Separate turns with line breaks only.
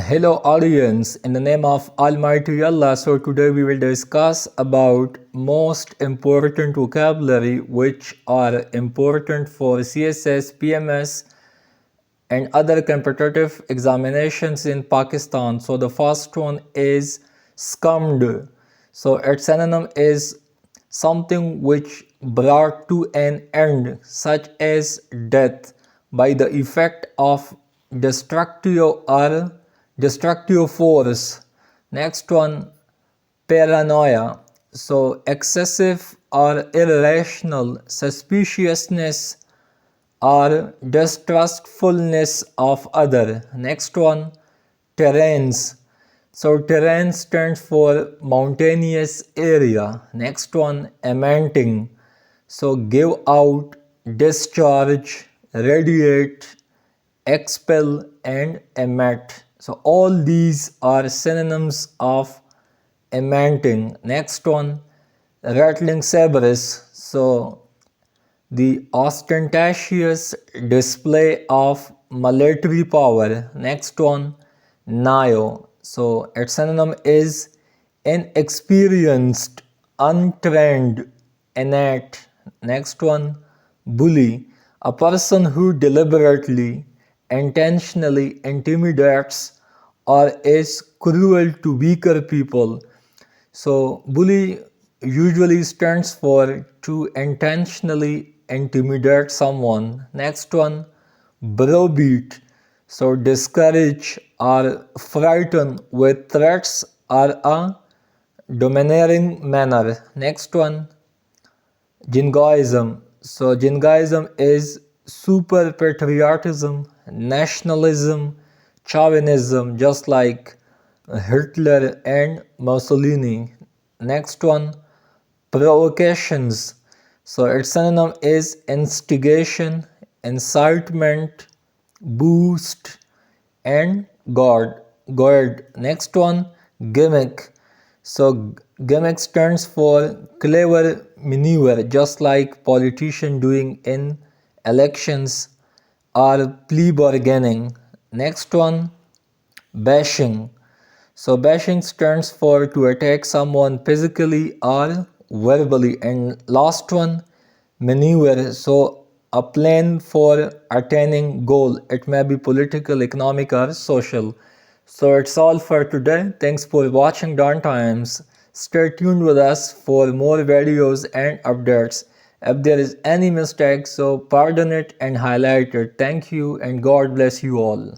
Hello audience, in the name of Almighty Allah. So today we will discuss about most important vocabulary which are important for CSS, PMS and other competitive examinations in Pakistan. So the first one is scummed. So its synonym is something which brought to an end, such as death by the effect of destructive or destructive force. Next one, paranoia. So excessive or irrational suspiciousness or distrustfulness of other. Next one, terrains. So terrain stands for mountainous area. Next one, emitting. So give out, discharge, radiate, expel and emit. So all these are synonyms of emitting. Next one, rattling sabers. So the ostentatious display of military power. Next one, nio. So its synonym is inexperienced, untrained, innate. Next one, bully. A person who deliberately, intentionally intimidates or is cruel to weaker people. So bully usually stands for to intentionally intimidate someone. Next one, browbeat. So discourage or frighten with threats or a domineering manner. Next one, jingoism. So jingoism is super patriotism, nationalism, chauvinism, just like Hitler and Mussolini. Next one, provocations. So its synonym is instigation, incitement, boost, and guard. Next one, gimmick. So gimmick stands for clever maneuver, just like politician doing in elections or plea bargaining. Next one, bashing. So bashing stands for to attack someone physically or verbally. And last one, maneuver. So a plan for attaining goal. It may be political, economic or social. So it's all for today. Thanks for watching Dawn Times. Stay tuned with us for more videos and updates. If there is any mistake, so pardon it and highlight it. Thank you and God bless you all.